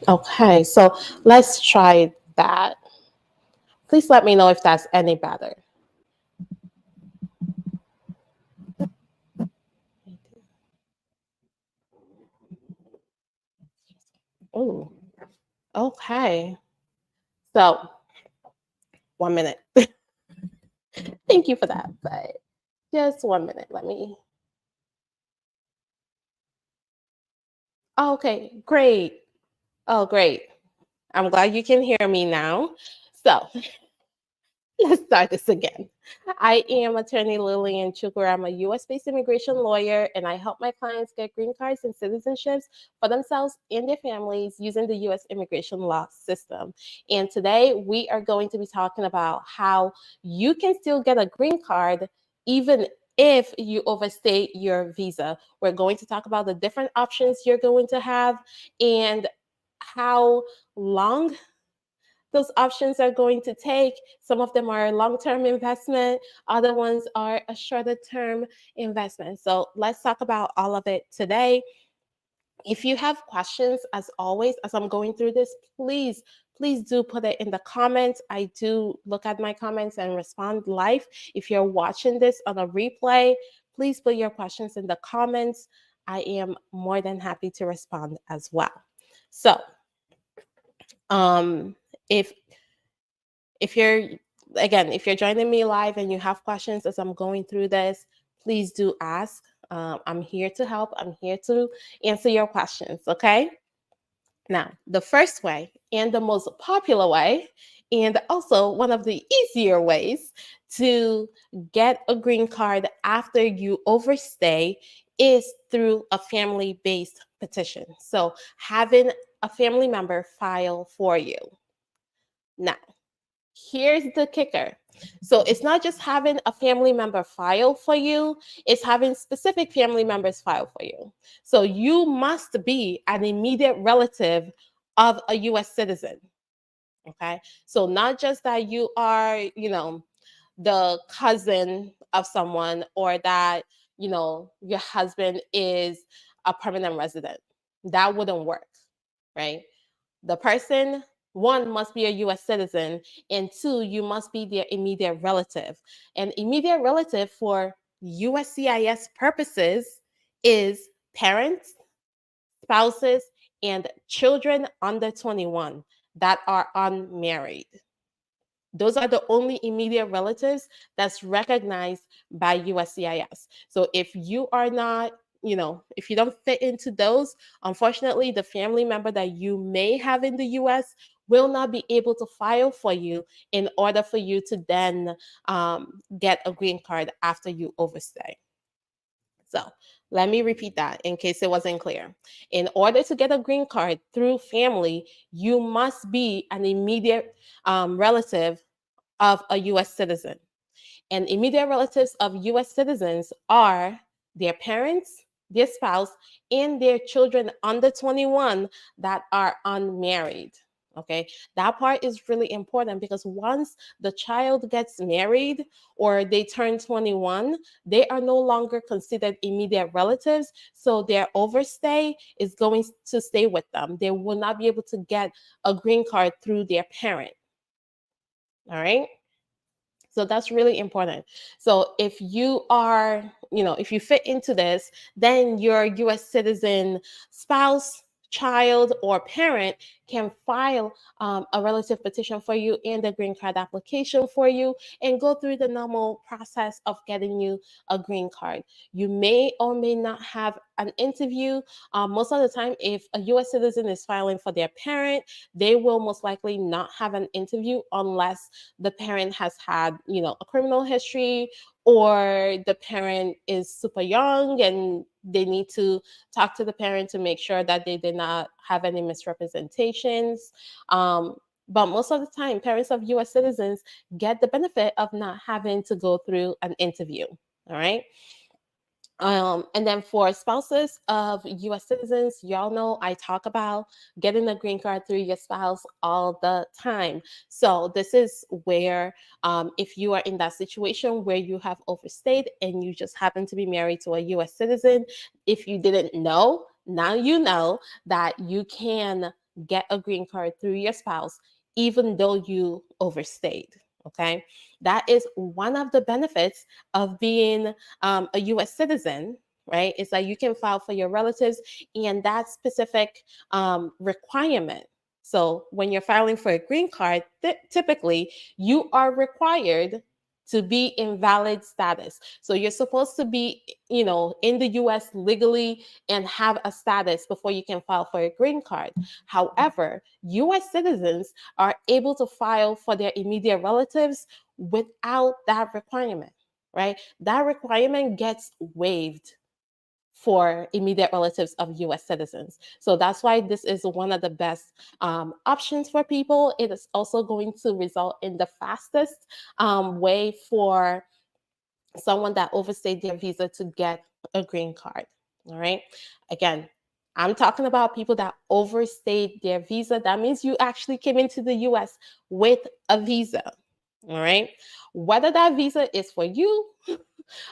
Okay, so let's try that. Please let me know if that's any better. Oh, okay. So 1 minute. Thank you for that, but just 1 minute. Let me. Oh, okay, great. Oh, great. I'm glad you can hear me now. So let's start this again. I am attorney Lillian Chukwur. I'm a US-based immigration lawyer, and I help my clients get green cards and citizenships for themselves and their families using the US immigration law system. And today we are going to be talking about how you can still get a green card even if you overstay your visa. We're going to talk about the different options you're going to have and how long those options are going to take. Some of them are long-term investment, other ones are a shorter term investment. So let's talk about all of it today. If you have questions, as always, as I'm going through this, please do put it in the comments. I do look at my comments and respond live. If you're watching this on a replay, please put your questions in the comments. I am more than happy to respond as well. So if you're if you're joining me live and you have questions as I'm going through this, please do ask. I'm here to help. I'm here to answer your questions. Okay. Now, the first way and the most popular way, and also one of the easier ways to get a green card after you overstay is through a family-based petition. So having a family member file for you. Now, here's the kicker. So it's not just having a family member file for you, it's having specific family members file for you. So you must be an immediate relative of a US citizen. Okay. So not just that you are, the cousin of someone or that, your husband is a permanent resident. That wouldn't work, right? The person, one, must be a US citizen, and two, you must be their immediate relative. And immediate relative for USCIS purposes is parents, spouses, and children under 21 that are unmarried. Those are the only immediate relatives that's recognized by USCIS. So if you are not, if you don't fit into those, unfortunately, the family member that you may have in the US will not be able to file for you in order for you to then get a green card after you overstay. So let me repeat that in case it wasn't clear. In order to get a green card through family, you must be an immediate relative of a US citizen. And immediate relatives of US citizens are their parents, their spouse, and their children under 21 that are unmarried. Okay, that part is really important because once the child gets married or they turn 21, they are no longer considered immediate relatives. So their overstay is going to stay with them. They will not be able to get a green card through their parent. All right. So that's really important. So if you are, if you fit into this, then your US citizen spouse, child, or parent can file a relative petition for you and a green card application for you and go through the normal process of getting you a green card. You may or may not have an interview. Most of the time, if a US citizen is filing for their parent, they will most likely not have an interview unless the parent has had, a criminal history, or the parent is super young and they need to talk to the parent to make sure that they did not have any misrepresentations. But most of the time, parents of US citizens get the benefit of not having to go through an interview. All right. And then for spouses of US citizens, y'all know I talk about getting a green card through your spouse all the time. So this is where, if you are in that situation where you have overstayed and you just happen to be married to a US citizen, if you didn't know, now you know that you can get a green card through your spouse even though you overstayed. Okay, that is one of the benefits of being a US citizen, right, is that you can file for your relatives and that specific requirement. So when you're filing for a green card, typically you are required to be in valid status. So you're supposed to be, in the US legally and have a status before you can file for a green card. However, US citizens are able to file for their immediate relatives without that requirement, right? That requirement gets waived for immediate relatives of US citizens. So that's why this is one of the best options for people. It is also going to result in the fastest way for someone that overstayed their visa to get a green card. All right. Again, I'm talking about people that overstayed their visa. That means you actually came into the US with a visa. All right. Whether that visa is for you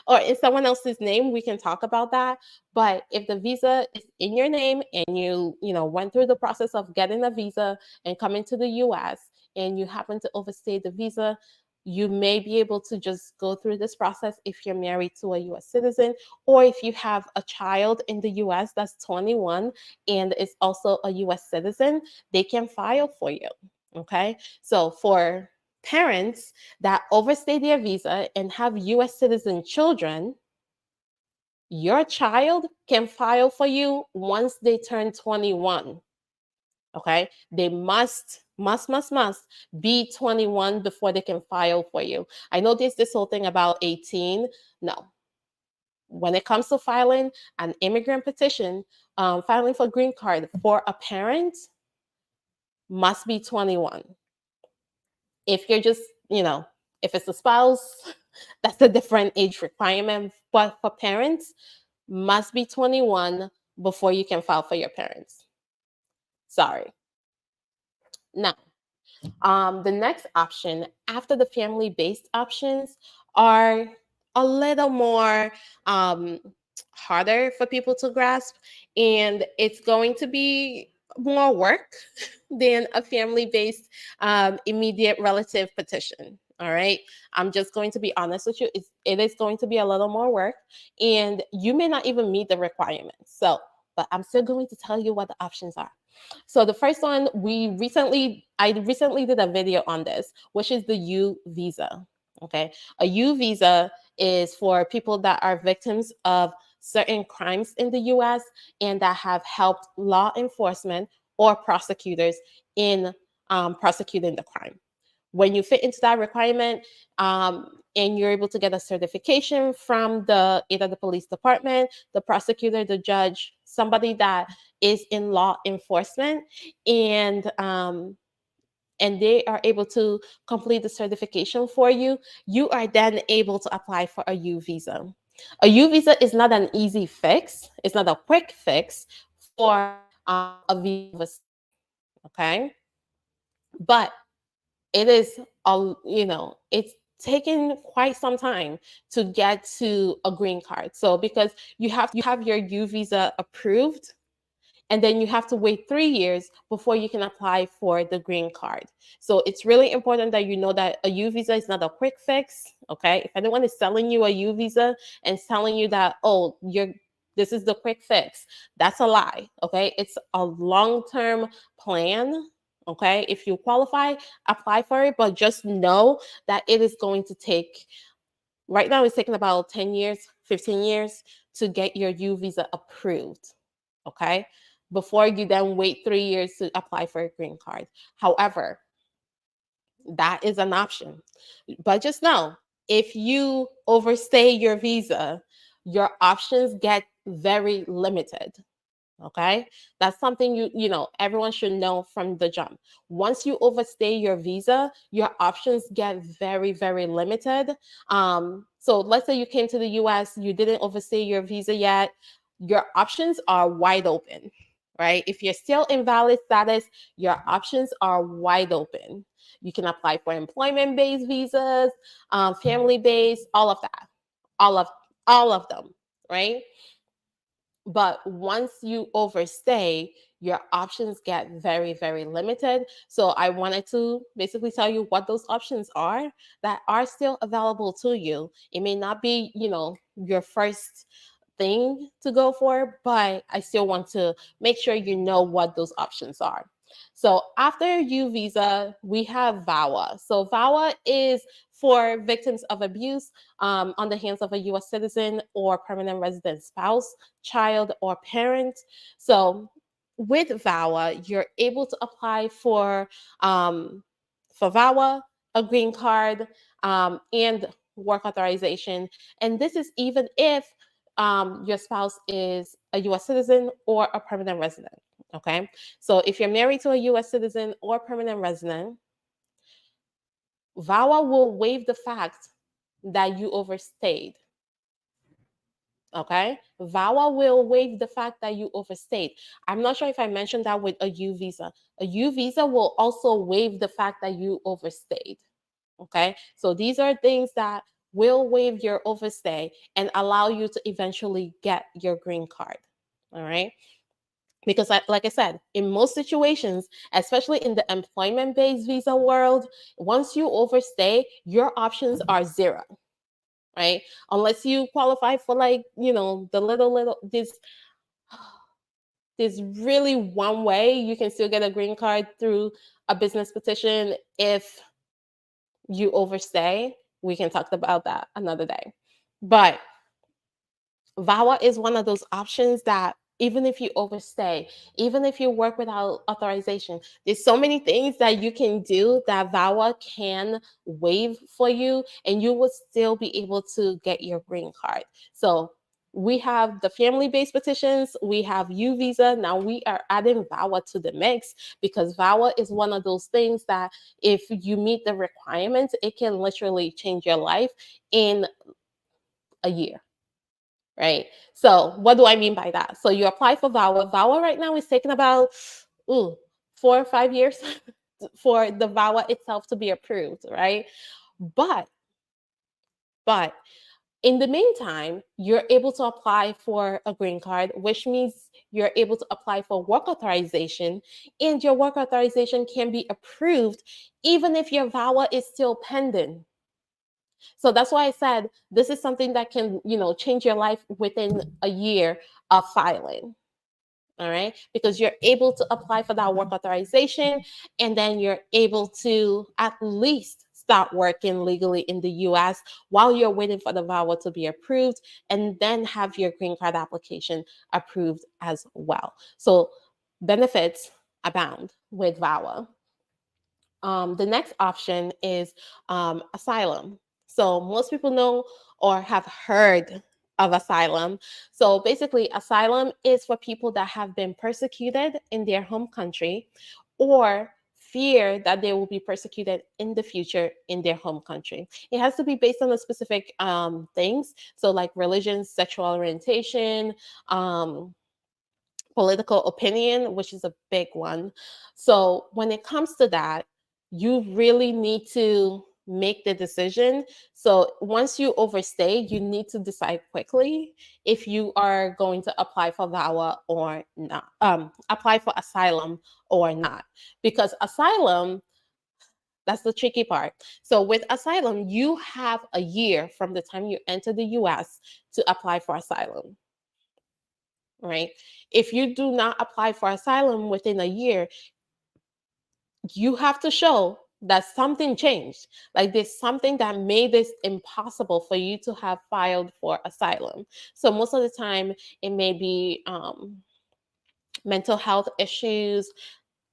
or in someone else's name, we can talk about that. But if the visa is in your name and you went through the process of getting a visa and coming to the US and you happen to overstay the visa, you may be able to just go through this process if you're married to a US citizen, or if you have a child in the US that's 21 and is also a US citizen, they can file for you. Okay. So for parents that overstay their visa and have US citizen children, your child can file for you once they turn 21. Okay? They must be 21 before they can file for you. I know there's this whole thing about 18. No. When it comes to filing an immigrant petition, filing for green card for a parent must be 21. If you're just, if it's a spouse, that's a different age requirement. But for parents, must be 21 before you can file for your parents. Sorry. Now, the next option after the family-based options are a little more harder for people to grasp, and it's going to be more work than a family-based immediate relative petition. All right. I'm just going to be honest with you. It is going to be a little more work, and you may not even meet the requirements. So, but I'm still going to tell you what the options are. So the first one, I recently did a video on this, which is the U visa. Okay. A U visa is for people that are victims of certain crimes in the US and that have helped law enforcement or prosecutors in prosecuting the crime. When you fit into that requirement, and you're able to get a certification from either the police department, the prosecutor, the judge, somebody that is in law enforcement, and they are able to complete the certification for you, you are then able to apply for a U visa. A U visa is not an easy fix. It's not a quick fix for a visa. Okay. But it is it's taken quite some time to get to a green card. So because you have your U visa approved, and then you have to wait 3 years before you can apply for the green card. So it's really important that you know that a U visa is not a quick fix. Okay, if anyone is selling you a U visa and telling you that, oh, this is the quick fix, that's a lie. Okay, it's a long-term plan. Okay, if you qualify, apply for it, but just know that it is going to take, right now it's taking about 10 years, 15 years to get your U visa approved. Okay, before you then wait 3 years to apply for a green card. However, that is an option. But just know, if you overstay your visa, your options get very limited. Okay, that's something everyone should know from the jump. Once you overstay your visa, your options get very, very limited. So let's say you came to the US, you didn't overstay your visa yet, your options are wide open. Right, if you're still in valid status, your options are wide open. You can apply for employment-based visas, family-based, all of that, all of them. Right, but once you overstay, your options get very, very limited. So I wanted to basically tell you what those options are that are still available to you. It may not be, your first thing to go for, but I still want to make sure you know what those options are. So after U visa, we have VAWA. So VAWA is for victims of abuse on the hands of a US citizen or permanent resident spouse, child, or parent. So with VAWA, you're able to apply for VAWA, a green card, and work authorization. And this is even if your spouse is a US citizen or a permanent resident. Okay. So if you're married to a US citizen or permanent resident, VAWA will waive the fact that you overstayed. Okay. VAWA will waive the fact that you overstayed. I'm not sure if I mentioned that with a U visa. A U visa will also waive the fact that you overstayed. Okay. So these are things that will waive your overstay and allow you to eventually get your green card. All right. Because, like I said, in most situations, especially in the employment based visa world, once you overstay, your options are zero. Right, unless you qualify for, like, the little there's really one way you can still get a green card through a business petition. If you overstay, we can talk about that another day. But VAWA is one of those options that, even if you overstay, even if you work without authorization, there's so many things that you can do that VAWA can waive for you, and you will still be able to get your green card. So we have the family-based petitions, we have U visa. Now we are adding VAWA to the mix, because VAWA is one of those things that, if you meet the requirements, it can literally change your life in a year. Right. So what do I mean by that? So you apply for VAWA. VAWA right now is taking about 4 or 5 years for the VAWA itself to be approved, right? But but in the meantime, you're able to apply for a green card, which means you're able to apply for work authorization, and your work authorization can be approved even if your VAWA is still pending. So that's why I said this is something that can, change your life within a year of filing. All right. Because you're able to apply for that work authorization, and then you're able to at least start working legally in the US while you're waiting for the VAWA to be approved, and then have your green card application approved as well. So benefits abound with VAWA. The next option is asylum. So most people know or have heard of asylum. So basically, asylum is for people that have been persecuted in their home country, or fear that they will be persecuted in the future in their home country. It has to be based on a specific things. So like religion, sexual orientation, political opinion, which is a big one. So when it comes to that, you really need to make the decision. So once you overstay, you need to decide quickly if you are going to apply for VAWA or not, apply for asylum or not. Because asylum, that's the tricky part. So with asylum, you have a year from the time you enter the US to apply for asylum, right? If you do not apply for asylum within a year, you have to show that something changed. Like there's something that made this impossible for you to have filed for asylum. So most of the time, it may be mental health issues,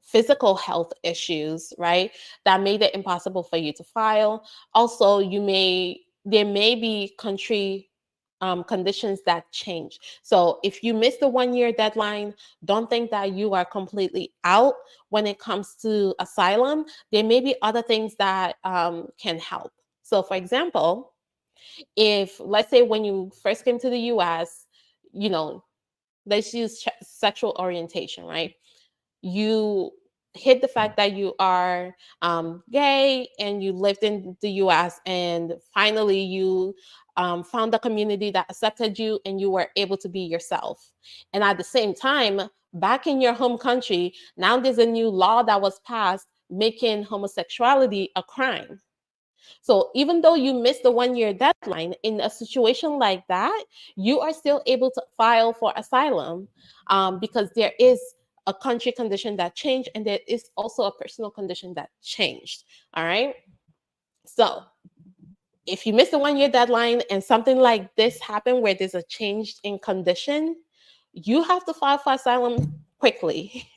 physical health issues, right? That made it impossible for you to file. Also, there may be country conditions that change. So if you miss the 1 year deadline, don't think that you are completely out when it comes to asylum. There may be other things that can help. So, for example, if let's say when you first came to the US, you know, let's use sexual orientation, right? You hit the fact that you are gay and you lived in the US, and finally you found a community that accepted you and you were able to be yourself. And at the same time, back in your home country, now there's a new law that was passed making homosexuality a crime. So even though you missed the 1 year deadline, in a situation like that, you are still able to file for asylum because there is a country condition that changed, and there is also a personal condition that changed. All right. So if you miss the 1 year deadline and something like this happened where there's a change in condition, you have to file for asylum quickly.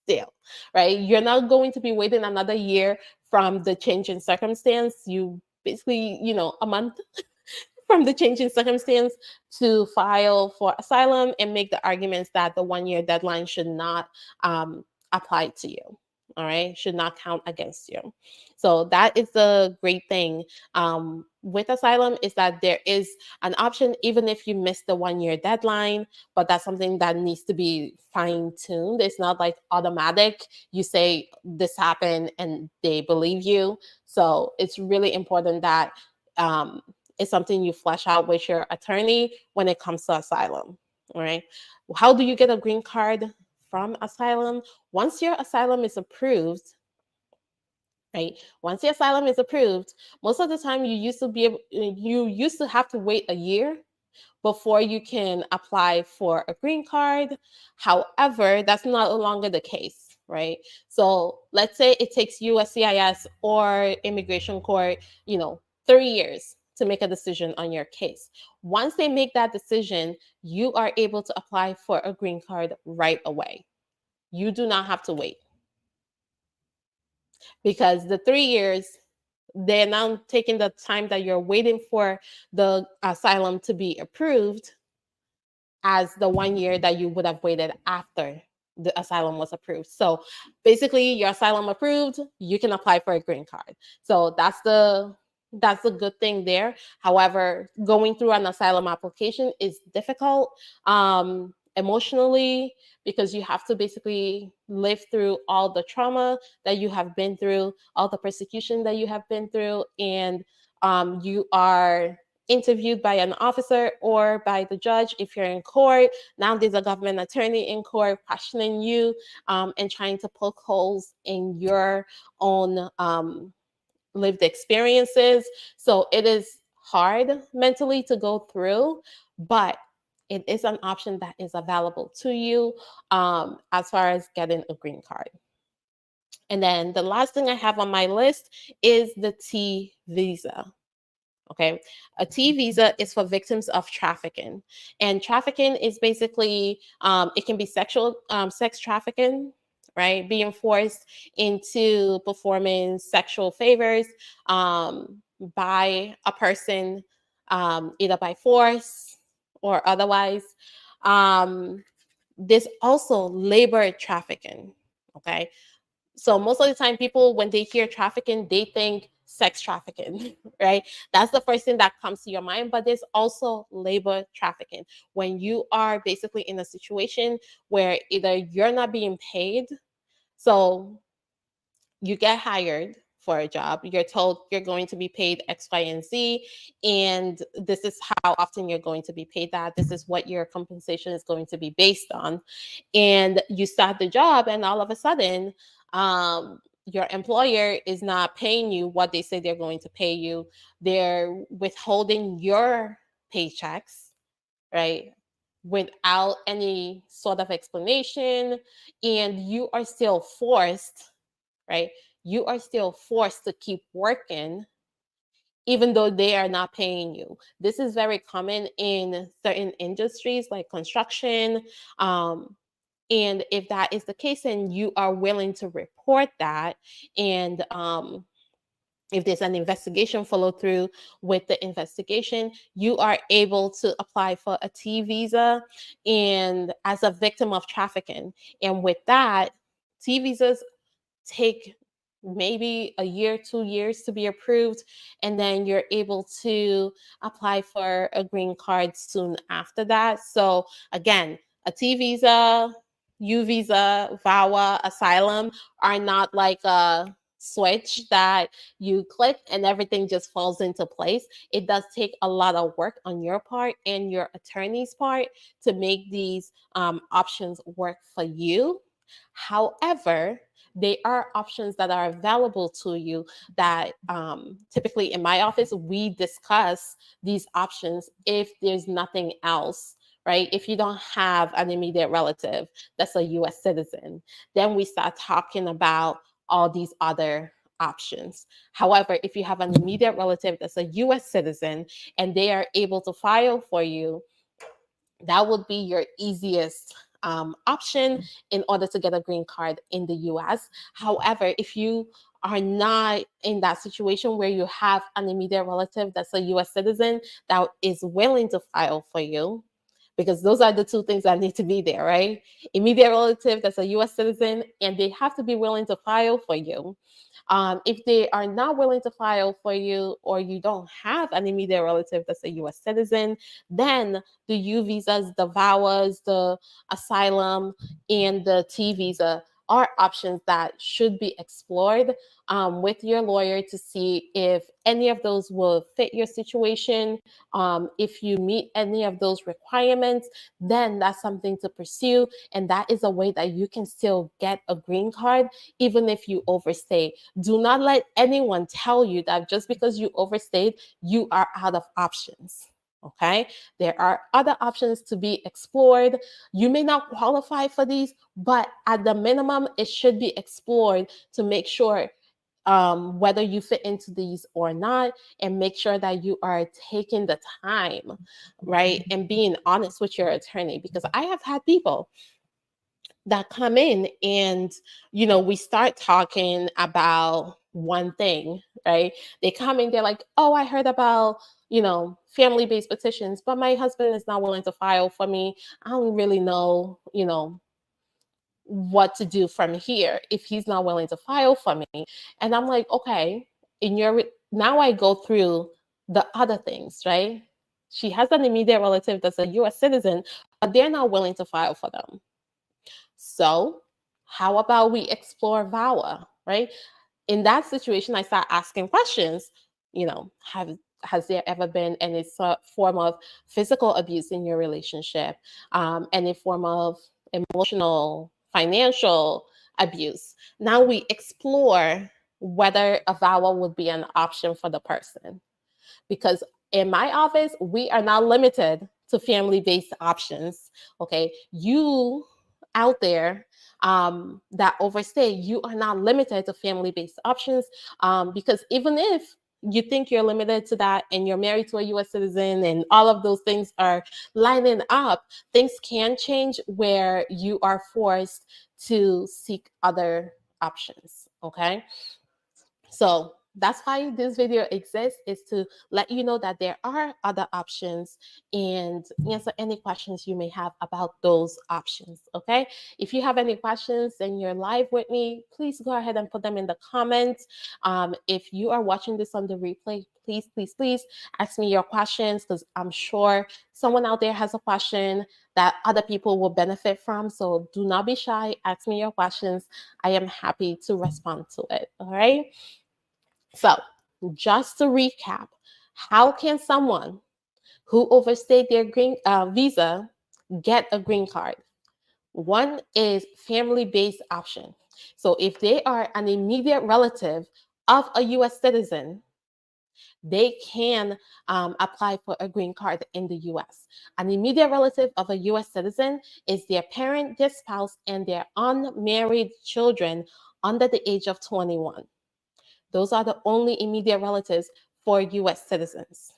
Still, right? You're not going to be waiting another year from the change in circumstance. You basically, a month from the change in circumstance to file for asylum and make the arguments that the 1 year deadline should not apply to you. All right, should not count against you. So that is the great thing with asylum, is that there is an option even if you miss the 1 year deadline, but that's something that needs to be fine tuned. It's not like automatic. You say this happened and they believe you. So it's really important that um, it's something you flesh out with your attorney when it comes to asylum. All right. How do you get a green card from asylum? Once your asylum is approved, right? Once the asylum is approved, most of the time you used to have to wait a year before you can apply for a green card. However, that's no longer the case, right? So let's say it takes USCIS or immigration court, 3 years to make a decision on your case. Once they make that decision, you are able to apply for a green card right away. You do not have to wait, because the 3 years, they're now taking the time that you're waiting for the asylum to be approved as the 1 year that you would have waited after the asylum was approved. So basically, your asylum approved, you can apply for a green card. So that's the good thing there. However, going through an asylum application is difficult emotionally, because you have to basically live through all the trauma that you have been through, all the persecution that you have been through, and you are interviewed by an officer or by the judge if you're in court. Now there's a government attorney in court questioning you and trying to poke holes in your own lived experiences. So it is hard mentally to go through, but it is an option that is available to you as far as getting a green card. And then the last thing I have on my list is the T visa. Okay. A T visa is for victims of trafficking. And trafficking is basically, it can be sex trafficking, right? Being forced into performing sexual favors by a person, either by force or otherwise. Um, there's also labor trafficking. Okay. So most of the time, people, when they hear trafficking, they think sex trafficking, right? That's the first thing that comes to your mind. But there's also labor trafficking, when you are basically in a situation where either you're not being paid. So you get hired for a job, you're told you're going to be paid X, Y, and Z, and this is how often you're going to be paid that. This is what your compensation is going to be based on. And you start the job, and all of a sudden, your employer is not paying you what they say they're going to pay you. They're withholding your paychecks, right? Without any sort of explanation, and you are still forced, right? You are still forced to keep working even though they are not paying you. This is very common in certain industries like construction. And if that is the case, and you are willing to report that, and if there's an investigation follow through with the investigation, you are able to apply for a T visa and as a victim of trafficking. And with that, T visas take maybe a year, 2 years to be approved, and then you're able to apply for a green card soon after that. So again, a T visa, U visa, VAWA, asylum are not like a switch that you click and everything just falls into place. It does take a lot of work on your part and your attorney's part to make these options work for you. However, they are options that are available to you that typically in my office, we discuss these options if there's nothing else, right? If you don't have an immediate relative that's a US citizen, then we start talking about all these other options. However, if you have an immediate relative that's a US citizen and they are able to file for you, that would be your easiest option in order to get a green card in the US. However, if you are not in that situation where you have an immediate relative that's a US citizen that is willing to file for you, because those are the two things that need to be there, right? Immediate relative that's a US citizen, and they have to be willing to file for you. If they are not willing to file for you, or you don't have an immediate relative that's a US citizen, then the U visas, the VAWAs, the asylum, and the T visa are options that should be explored with your lawyer to see if any of those will fit your situation. If you meet any of those requirements, then that's something to pursue. And that is a way that you can still get a green card, even if you overstay. Do not let anyone tell you that just because you overstayed, you are out of options. Okay, there are other options to be explored. You may not qualify for these, but at the minimum, it should be explored to make sure whether you fit into these or not, and make sure that you are taking the time, right, and being honest with your attorney. Because I have had people that come in and we start talking about one thing, right? They come in, they're like, oh, I heard about family-based petitions, but my husband is not willing to file for me. I don't really know what to do from here if he's not willing to file for me. And I'm like, okay, now I go through the other things, right? She has an immediate relative that's a US citizen, but they're not willing to file for them. So how about we explore VAWA, right? In that situation, I start asking questions. Has there ever been any form of physical abuse in your relationship? Any form of emotional, financial abuse? Now we explore whether a VAWA would be an option for the person. Because in my office, we are not limited to family-based options. Okay, you out there that overstay, you are not limited to family-based options, because even if you think you're limited to that and you're married to a US citizen and all of those things are lining up, things can change where you are forced to seek other options. Okay, so That's why this video exists, is to let you know that there are other options and answer any questions you may have about those options. Okay, if you have any questions and you're live with me, please go ahead and put them in the comments. If you are watching this on the replay, please ask me your questions, because I'm sure someone out there has a question that other people will benefit from. So do not be shy, ask me your questions. I am happy to respond to it. All right. So, just to recap, how can someone who overstayed their green visa get a green card? One is family-based option. So, if they are an immediate relative of a U.S. citizen, they can apply for a green card in the US. An immediate relative of a US citizen is their parent, their spouse, and their unmarried children under the age of 21. Those are the only immediate relatives for US citizens.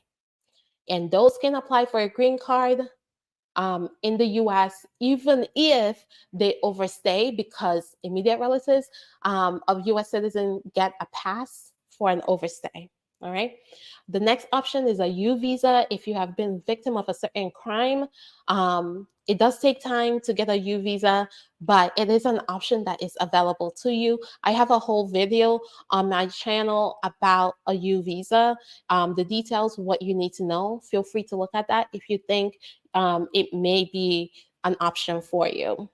And those can apply for a green card in the US, even if they overstay, because immediate relatives of US citizens get a pass for an overstay. All right. The next option is a U visa. If you have been victim of a certain crime, it does take time to get a U visa, but it is an option that is available to you. I have a whole video on my channel about a U visa, the details, what you need to know. Feel free to look at that if you think it may be an option for you.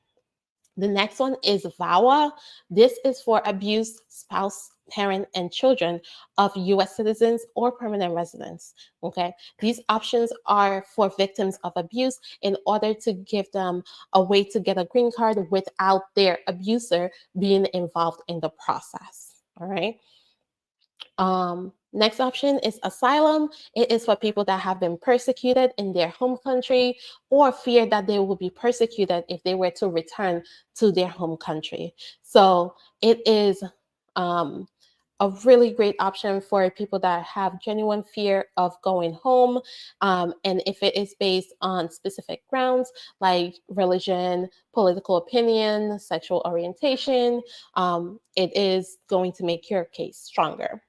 The next one is VAWA. This is for abused spouse, parent, and children of US citizens or permanent residents. Okay. These options are for victims of abuse in order to give them a way to get a green card without their abuser being involved in the process. All right. Next option is asylum. It is for people that have been persecuted in their home country or fear that they will be persecuted if they were to return to their home country. So it is um, a really great option for people that have genuine fear of going home. And if it is based on specific grounds like religion, political opinion, sexual orientation, it is going to make your case stronger.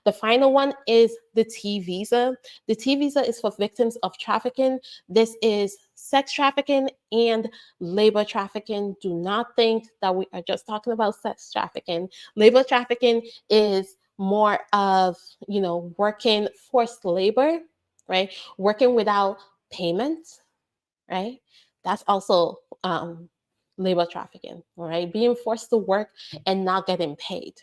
The final one is the T visa. The T visa is for victims of trafficking. This is sex trafficking and labor trafficking. Do not think that we are just talking about sex trafficking. Labor trafficking is more of, working forced labor, right? Working without payment, right? That's also labor trafficking, all right? Being forced to work and not getting paid.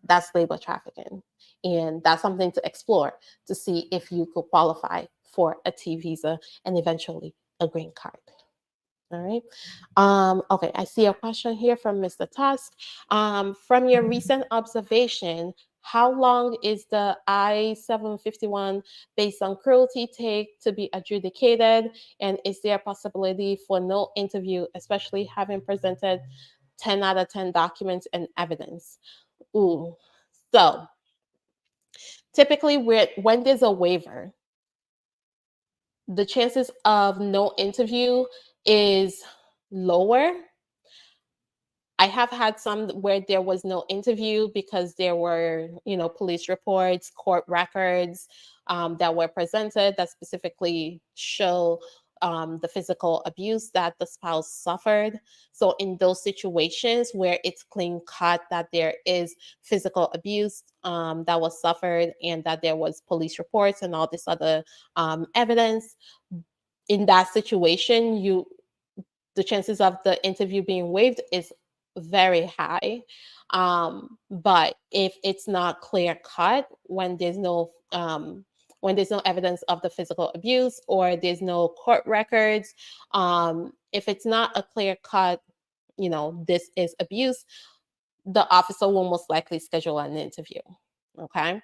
That's labor trafficking. And that's something to explore to see if you could qualify for a T visa and eventually a green card. All right. Okay, I see a question here from Mr. Tusk. From your recent observation, how long is the I-751 based on cruelty take to be adjudicated? And is there a possibility for no interview, especially having presented 10 out of 10 documents and evidence? Ooh. So typically when there's a waiver, the chances of no interview is lower. I have had some where there was no interview because there were, police reports, court records that were presented that specifically show the physical abuse that the spouse suffered. So in those situations where it's clean cut that there is physical abuse that was suffered and that there was police reports and all this other evidence, in that situation, the chances of the interview being waived is very high. But if it's not clear cut, when there's no evidence of the physical abuse or there's no court records, if it's not a clear cut, this is abuse, the officer will most likely schedule an interview. Okay.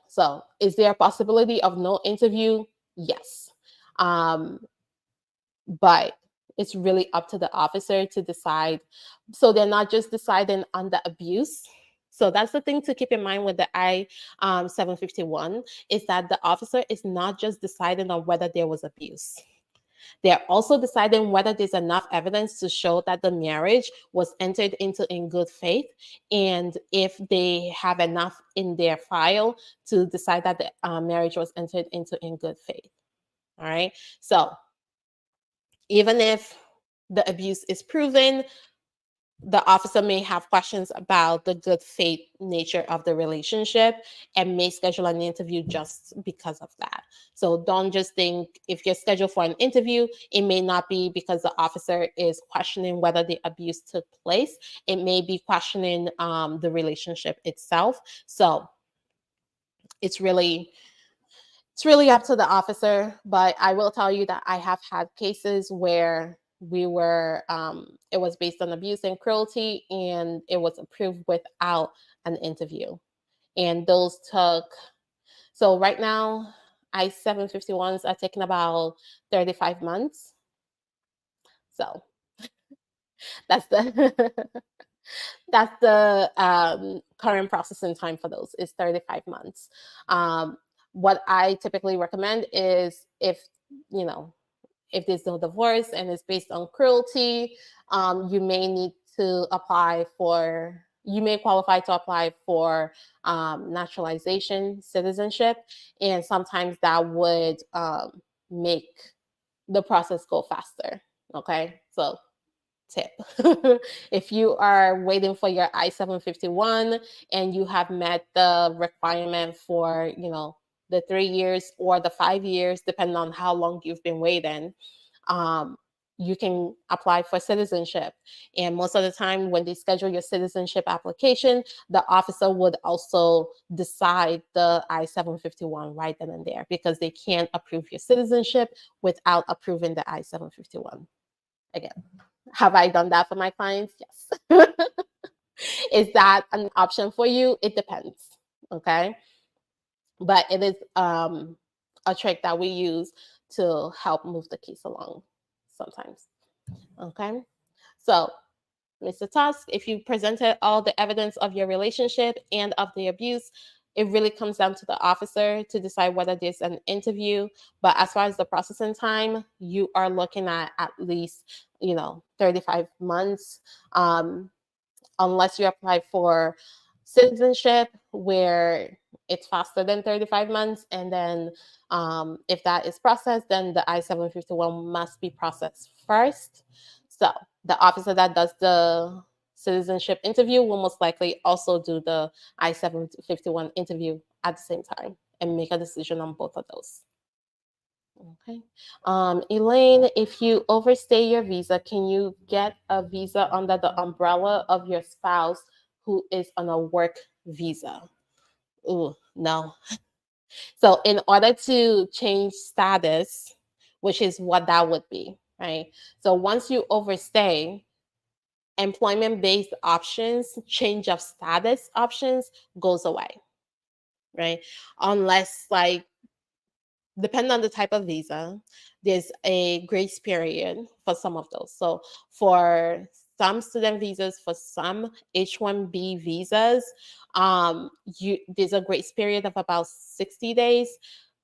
So is there a possibility of no interview? Yes. But it's really up to the officer to decide. So they're not just deciding on the abuse. So that's the thing to keep in mind with the I-751 is that the officer is not just deciding on whether there was abuse. They're also deciding whether there's enough evidence to show that the marriage was entered into in good faith, and if they have enough in their file to decide that the marriage was entered into in good faith. All right. So even if the abuse is proven, the officer may have questions about the good faith nature of the relationship and may schedule an interview just because of that. So don't just think if you're scheduled for an interview, it may not be because the officer is questioning whether the abuse took place. It may be questioning the relationship itself. So it's really up to the officer, but I will tell you that I have had cases where it was based on abuse and cruelty, and it was approved without an interview. And those took, so right now, I-751s are taking about 35 months. So that's the that's the current processing time for those is 35 months. What I typically recommend is you know, if there's no divorce and it's based on cruelty, you may need to you may qualify to apply for naturalization, citizenship, and sometimes that would make the process go faster. Okay, so tip. If you are waiting for your I-751 and you have met the requirement for, the 3 years or the 5 years, depending on how long you've been waiting, um, you can apply for citizenship. And most of the time, when they schedule your citizenship application, the officer would also decide the I-751 right then and there, because they can't approve your citizenship without approving the I-751. Again, have I done that for my clients? Yes. Is that an option for you? It depends. Okay. But it is a trick that we use to help move the case along sometimes. Okay. So, Mr. Tusk, if you presented all the evidence of your relationship and of the abuse, it really comes down to the officer to decide whether there's an interview. But as far as the processing time, you are looking at least, 35 months, unless you apply for citizenship, where it's faster than 35 months. And then if that is processed, then the I-751 must be processed first. So the officer that does the citizenship interview will most likely also do the I-751 interview at the same time and make a decision on both of those. Okay. Elaine, if you overstay your visa, can you get a visa under the umbrella of your spouse who is on a work visa? Ooh, no. So in order to change status, which is what that would be, right? So once you overstay, employment-based options, change of status options goes away, right? Unless, like, depending on the type of visa, there's a grace period for some of those. So for some student visas, for some H-1B visas, there's a grace period of about 60 days.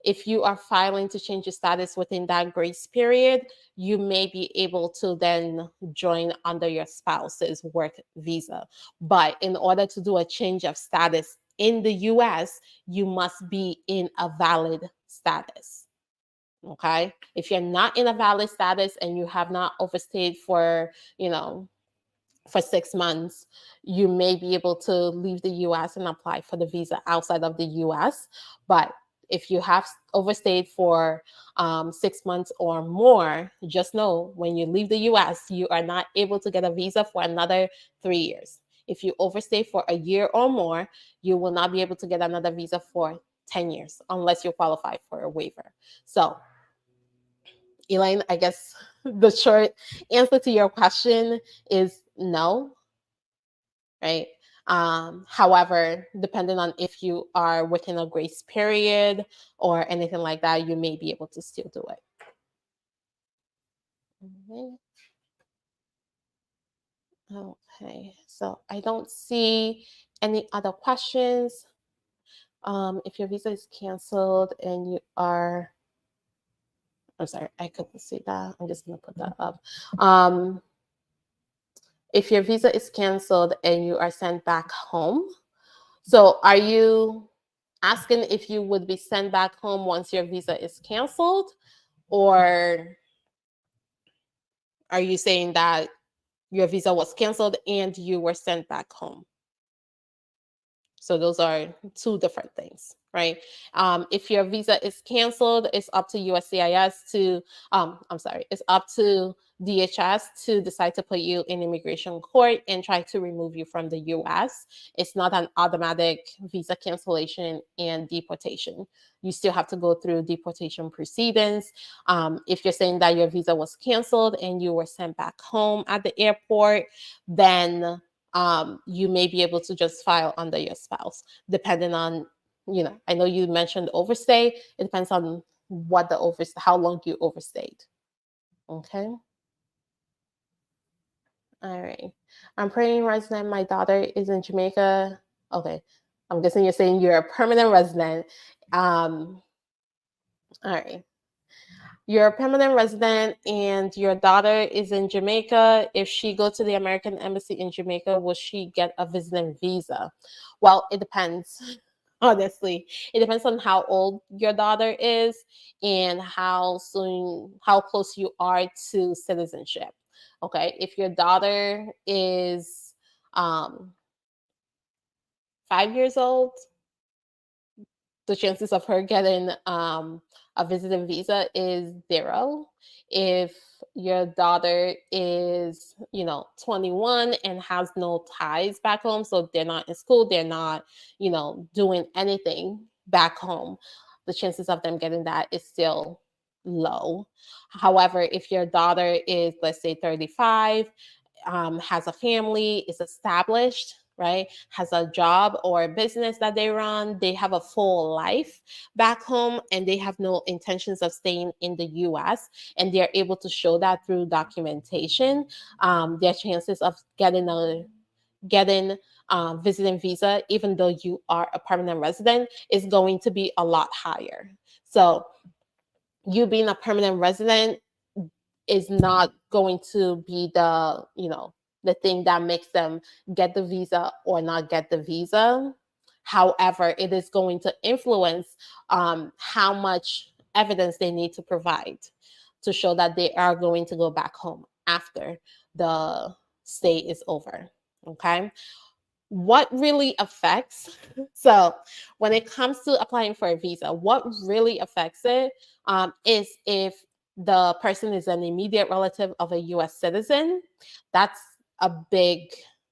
If you are filing to change your status within that grace period, you may be able to then join under your spouse's work visa. But in order to do a change of status in the US, you must be in a valid status. Okay. If you're not in a valid status and you have not overstayed for, for 6 months, you may be able to leave the US and apply for the visa outside of the US. But if you have overstayed for 6 months or more, just know when you leave the US, you are not able to get a visa for another 3 years. If you overstay for a year or more, you will not be able to get another visa for 10 years unless you qualify for a waiver. So, Elaine, I guess the short answer to your question is no, right? However, depending on if you are within a grace period or anything like that, you may be able to still do it. Okay, so I don't see any other questions. If your visa is canceled and you are I'm sorry, I couldn't see that. I'm just going to put that up. Um, if your visa is canceled and you are sent back home, so are you asking if you would be sent back home once your visa is canceled? Or are you saying that your visa was canceled and you were sent back home? So those are two different things, right? If your visa is canceled, it's up to USCIS to, I'm sorry, it's up to DHS to decide to put you in immigration court and try to remove you from the US. It's not an automatic visa cancellation and deportation. You still have to go through deportation proceedings. If you're saying that your visa was canceled and you were sent back home at the airport, then you may be able to just file under your spouse, depending on, I know you mentioned overstay. It depends on how long you overstayed. Okay. All right. I'm permanent resident. My daughter is in Jamaica. Okay. I'm guessing you're saying you're a permanent resident. All right. You're a permanent resident and your daughter is in Jamaica. If she go to the American Embassy in Jamaica, will she get a visiting visa? Well, it depends. Honestly, it depends on how old your daughter is and how close you are to citizenship. Okay, if your daughter is 5 years old, the chances of her getting a visiting visa is 0. If your daughter is, 21 and has no ties back home, so they're not in school, they're not, doing anything back home, the chances of them getting that is still low. However, if your daughter is, let's say, 35, has a family, is established, right? Has a job or a business that they run, they have a full life back home, and they have no intentions of staying in the US, and they're able to show that through documentation, their chances of getting visiting visa, even though you are a permanent resident, is going to be a lot higher. So you being a permanent resident is not going to be the thing that makes them get the visa or not get the visa. However, it is going to influence how much evidence they need to provide to show that they are going to go back home after the stay is over. Okay. What really affects, so when it comes to applying for a visa, what really affects it is if the person is an immediate relative of a US citizen. That's a big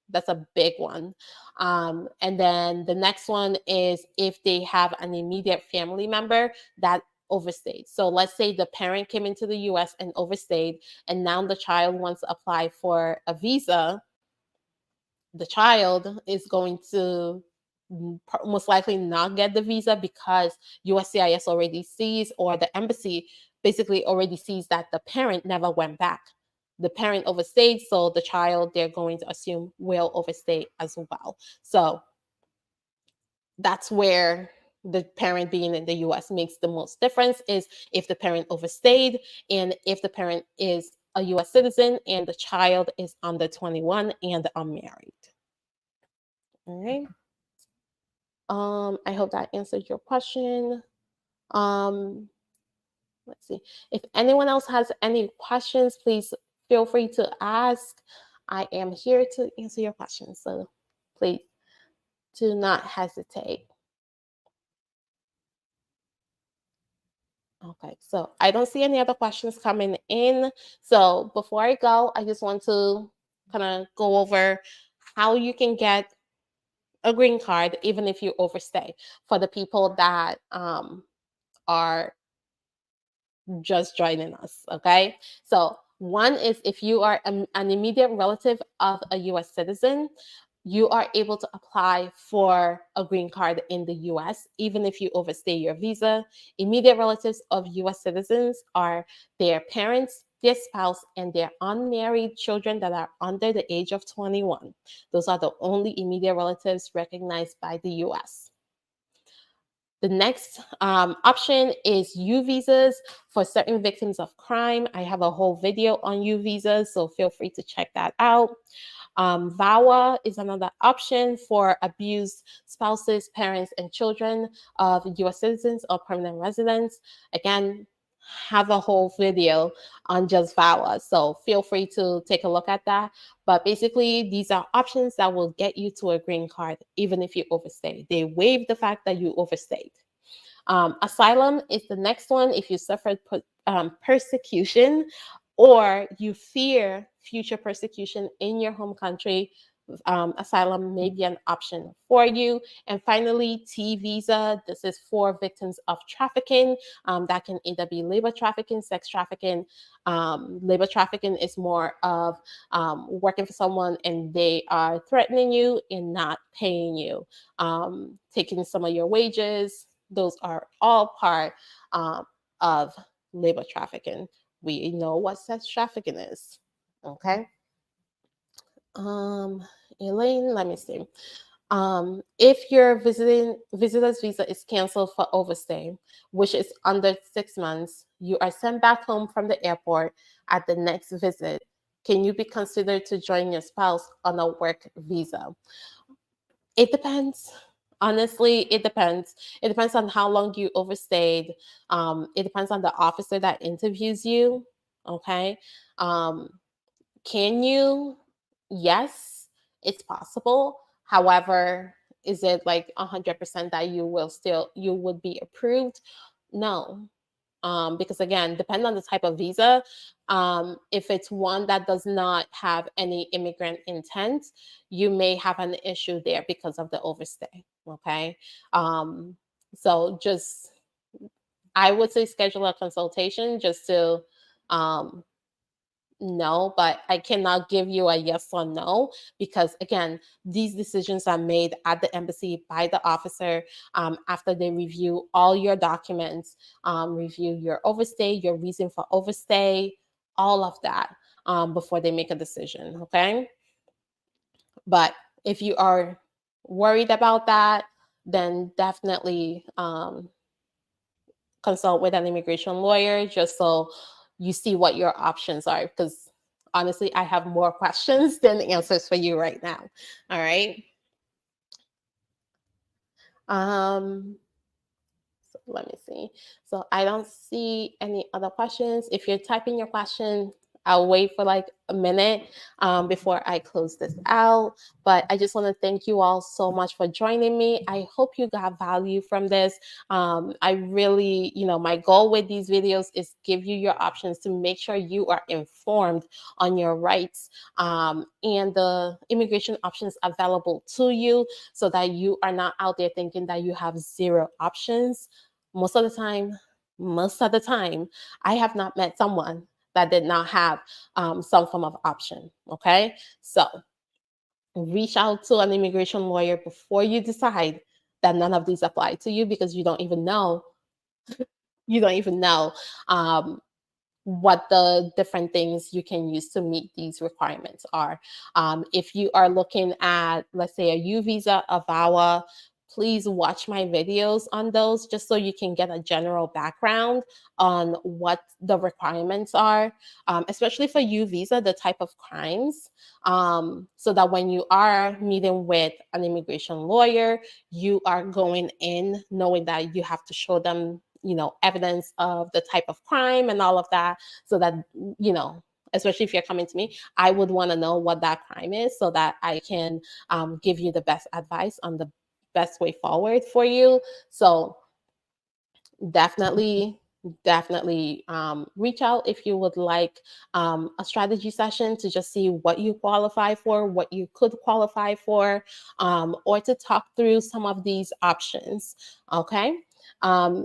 that's a big one. And then the next one is if they have an immediate family member that overstayed. So let's say the parent came into the US and overstayed, and now the child wants to apply for a visa. The child is going to most likely not get the visa because USCIS already sees, or the embassy basically already sees, that the parent never went back. The parent overstayed, so the child, they're going to assume, will overstay as well. So that's where the parent being in the US makes the most difference, is if the parent overstayed and if the parent is a US citizen and the child is under 21 and unmarried. All right. I hope that answered your question. Um, let's see. If anyone else has any questions, please feel free to ask. I am here to answer your questions, so please do not hesitate. Okay, so I don't see any other questions coming in. So before I go, I just want to kind of go over how you can get a green card even if you overstay, for the people that are just joining us. Okay, so one is, if you are an immediate relative of a US citizen, you are able to apply for a green card in the US even if you overstay your visa. Immediate relatives of US citizens are their parents, their spouse, and their unmarried children that are under the age of 21. Those are the only immediate relatives recognized by the US. The next option is U visas for certain victims of crime. I have a whole video on U visas, so feel free to check that out. VAWA is another option for abused spouses, parents, and children of US citizens or permanent residents. Again, have a whole video on just VAWA, so feel free to take a look at that. But basically, these are options that will get you to a green card, even if you overstay. They waive the fact that you overstayed. Asylum is the next one. If you suffered persecution or you fear future persecution in your home country, asylum may be an option for you. And finally, T visa. This is for victims of trafficking. That can either be labor trafficking, sex trafficking. Labor trafficking is more of working for someone and they are threatening you and not paying you, taking some of your wages. Those are all part of labor trafficking. We know what sex trafficking is. Okay. Elaine, let me see. If your visitor's visa is canceled for overstay, which is under 6 months, you are sent back home from the airport at the next visit. Can you be considered to join your spouse on a work visa? It depends. Honestly, it depends. It depends on how long you overstayed. It depends on the officer that interviews you. Okay. Um, can you? Yes, it's possible. However, is it like 100% that you would be approved? No, because again, depending on the type of visa, if it's one that does not have any immigrant intent, you may have an issue there because of the overstay. Okay, um, so just I would say schedule a consultation just to um, no, but I cannot give you a yes or no because, again, these decisions are made at the embassy by the officer after they review all your documents, review your overstay, your reason for overstay, all of that before they make a decision. Okay. But if you are worried about that, then definitely consult with an immigration lawyer just so you see what your options are, because honestly I have more questions than answers for you right now. All right. um so let me see. So I don't see any other questions. If you're typing your question, I'll wait for like a minute before I close this out. But I just want to thank you all so much for joining me. I hope you got value from this. I really, my goal with these videos is give you your options to make sure you are informed on your rights and the immigration options available to you so that you are not out there thinking that you have zero options. Most of the time, I have not met someone that did not have some form of option. Okay. So reach out to an immigration lawyer before you decide that none of these apply to you because you don't even know um, what the different things you can use to meet these requirements are. If you are looking at, let's say, a U visa, a VAWA, please watch my videos on those just so you can get a general background on what the requirements are, especially for U visa, the type of crimes, so that when you are meeting with an immigration lawyer, you are going in knowing that you have to show them evidence of the type of crime and all of that, so that especially if you're coming to me, I would want to know what that crime is so that I can give you the best advice on the best way forward for you. So definitely reach out if you would like a strategy session to just see what you qualify for, what you could qualify for, or to talk through some of these options. Okay.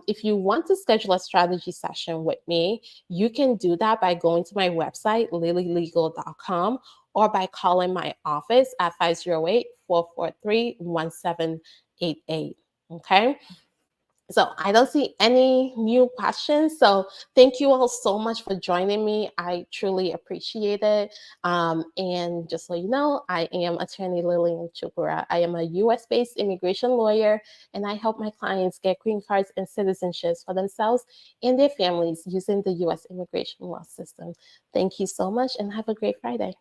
If you want to schedule a strategy session with me, you can do that by going to my website, lilylegal.com, or by calling my office at 508-443-1788. Okay. So I don't see any new questions. So thank you all so much for joining me. I truly appreciate it. And just so you know, I am Attorney Lillian Chukura. I am a US based immigration lawyer, and I help my clients get green cards and citizenships for themselves and their families using the US immigration law system. Thank you so much and have a great Friday.